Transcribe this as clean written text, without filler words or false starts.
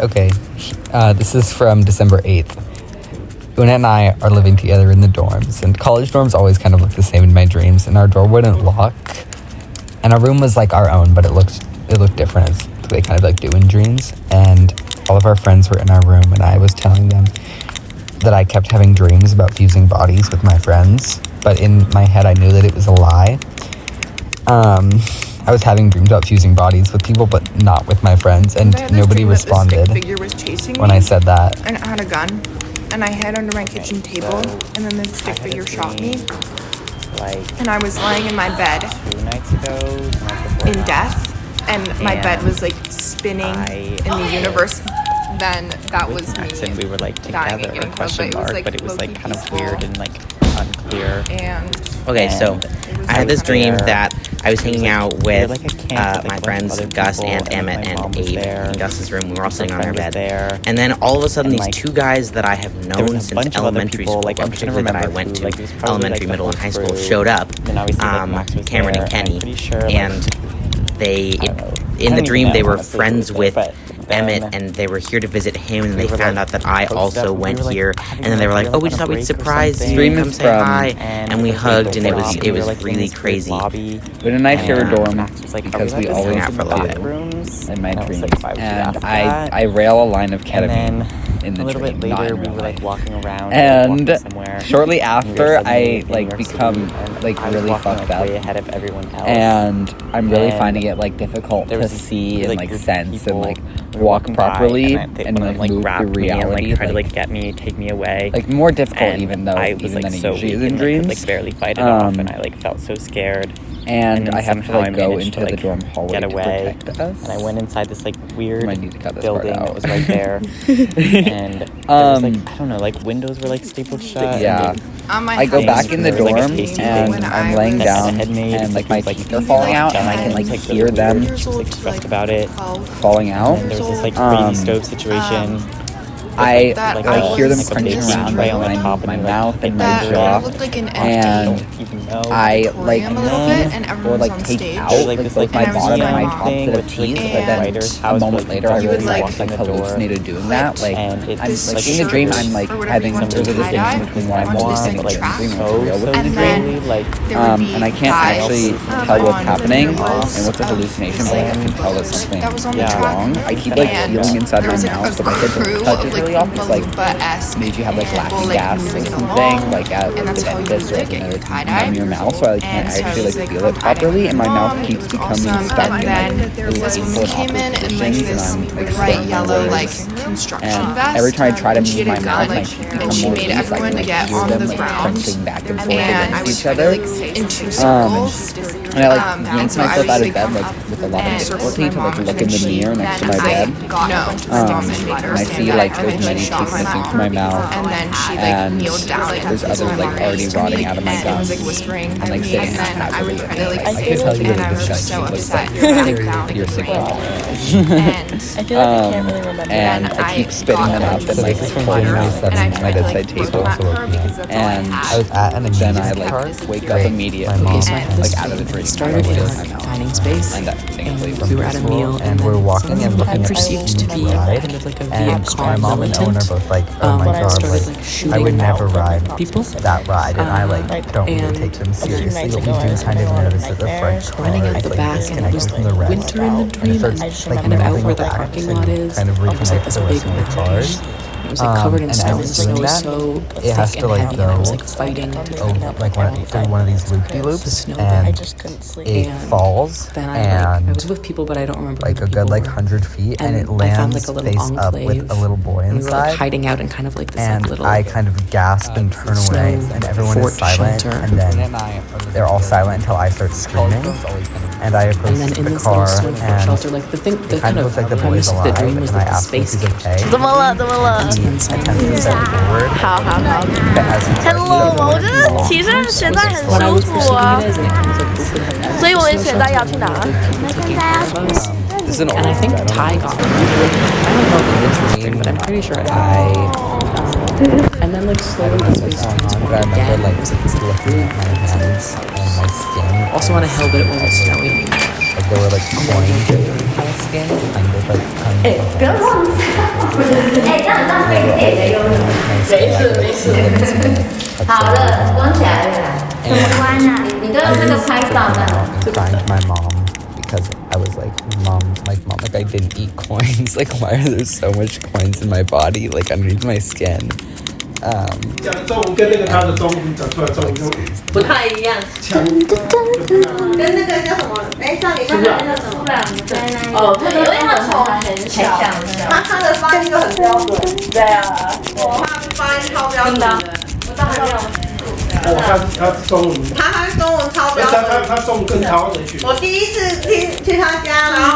Okay, this is from December 8th. Una and I are living together in the dorms, and college dorms always kind of look the same in my dreams, and our door wouldn't lock. And our room was like our own, but it looked different as they kind of like do in dreams. And all of our friends were in our room, and I was telling them that I kept having dreams about fusing bodies with my friends, but in my head I knew that it was a lie. I was having dreams about fusing bodies with people, but not with my friends, and nobody responded when I said that. And it had a gun, and I hid under my kitchen table, and then the stick figure shot me. And I was lying in my bed 2 nights ago, in death, and my bed was like spinning in the universe. Then that was me. And we were like dying together, again, question mark, but it was like kind of weird and like unclear. Okay, so I had this dream that I was hanging out with my friends Gus and Emmett and Abe in Gus's room. We were all sitting on our bed. And then all of a sudden, these two guys that I have known since elementary school, or particularly that I went to elementary, middle, and high school, showed up. Cameron and Kenny. And they, in the dream, they were friends with Emmett, and they were here to visit him, and they found out that I also went here, and then they were like, "Oh, we just thought we'd surprise you, come say hi," and we hugged, and it was really crazy. But and I share a dorm because we always hang out for a little bit. In my dreams, and I rail a line of ketamine in the a little dream, bit not later, in we real were like life. walking around, And somewhere. shortly after, I New York become City, and like I was really walking, fucked up, way ahead of everyone else. and I'm really And finding it like difficult there to was this, see and like group of sense and people like were walk walking by, properly and and one of like them, move grabbed through me and reality. tried to like get me, take me away. Like more difficult And even though I was even like than it so usually weak is in and dreams. could like barely fight it off, and I like felt so scared. And then I have to somehow like I go managed into to, the like, dorm hallway get to away, protect us. and I went inside this like weird Might need to cut this part building out. that was right there, and there was like I don't know, like windows were like stapled shut. Yeah. On my I go house, back in the there was, like, a dorm tasty and when I'm I laying was down and like my teeth are falling out and I can like hear them like stressed about it. falling out. And there was this like crazy stove situation. I that like hear them was crunching just around right like on top my and, like, mouth and my that jaw, looked like an and empty Even though I like auditorium a little bit, and teeth or everyone was like on take stage. out There's, like this, both like, my and I was bottom with and my my mom, top set of with, teeth, like, but then writer's a house, moment like, later I he realized was, I like, just like walking the door, hallucinated doing that. Like and it's I'm this like in the shirt dream I'm like or whatever having you want sort to of this tie-dye distinction between what I onto this, want like, and what track. I'm dreaming what's real with And the then dream. like there would be And I can't guys, actually tell what's on happening the walls and what's a of hallucination. this, Like I like, can tell that boat something that was on the Yeah. is track. wrong. I keep like And feeling inside there my was, like, mouth, a so my head crew don't touch it of, really like, often. It's like Beluga-esque made you have like people, laughing like, gas or moving something along, like at and the that's how you dentist or would get another your tie-dye. in your mouth, so I can't And so actually it was, like like, feel it properly, and my mouth mom, keeps it was becoming awesome. stuck And in then like this woman came in in like this bright yellow like construction and vest. every time I try to She move my had a mouth, gun, my teeth become and she more made loose. I everyone can like get hear on them the like ground, crunching back and forth and I against would each try to other. like sit in two circles. And I like yanked so I myself would out of like bed come like up with a lot of and difficulty my to like mom, look and in the she- mirror next to my then bed. And I see like there's many teeth missing from my mouth, and then she like and kneeled down like there's others like already rotting out of my and was gums. like whispering And like sitting and then I would try to like I could tell you and that I this was guy just so was upset like you're sick. and I feel like I can't really remember. And then I keep spitting them up and like from pouring January out 7th, on my bedside like, table. also working at her And I was at an then I like card. wake up immediately, mom so I had this like out of the dream. started in our dining space, And we were at a meal, and we're walking and looking I at perceived to be ride, kind of like a and Viet my Cong mom and Owen are militant. both like, oh my When I god, started like like shooting I would never ride people. that ride, and I like don't really and take them a few seriously, nights but we ago, I do was kind of having a lot of notice that the front nightmares. car Running out is the like back, and it disconnected was from the rest, winter in the and it dream, starts and like kind of out moving where the back parking to lot is, kind of it was like reconnect this the big rest of the cars. It was like covered in And snow, as and the it's snow doing was that, so it has thick to and like heavy, and I was go like fighting like through one of these loopy the loops, snow. and I just couldn't sleep. it And falls, then I and was with people, but I don't remember like who a the good people like were. 100 feet, and it I found lands like a little face up with enclave, a little boy and we were like inside. hiding out in kind of like this And like little I kind of gasp and turn away, snow and everyone is fort silent, shelter. and then they're all silent until I start screaming, and I approach And then in the this little car, snow fort and shelter, like the it kind of looks like the boy's premise of alive, the dream was and I that the ask him if space he's okay. 怎么了？怎么了？ He attempts to step forward, 好好好， but as he 很 starts 冷 to 吗？我 step 觉 forward, 得其实现在很 when I 舒 was 服 perceiving 啊 it，as it was like open 所以我们现在要去哪儿？ this is an and I old think guy, I don't Ty know. got me. I don't know if it's this dream, but I'm pretty sure and then like slowly the space But I remember again. like It was like this looking at my hands and my skin. also on a hill, but it wasn't snowy anymore. Like there were like coins in my skin, kind of like tons of 哎，这样浪费点的有好了，关起来了。怎么关啊？你都用那个拍照的。 and crying to my mom because I was like, mom, like I didn't eat coins. Like, why are there so much coins in my body, like underneath my skin? 讲的中文跟那个他的中文讲出来中文就不太一样。跟那个叫什么？哎，上礼拜那个什么？哦，他因为他从很小，他的发音就很标准。对啊，他发音超标准的。我当然没有。他中文，他中文超标准。他中文更超回去。我第一次去他家，然后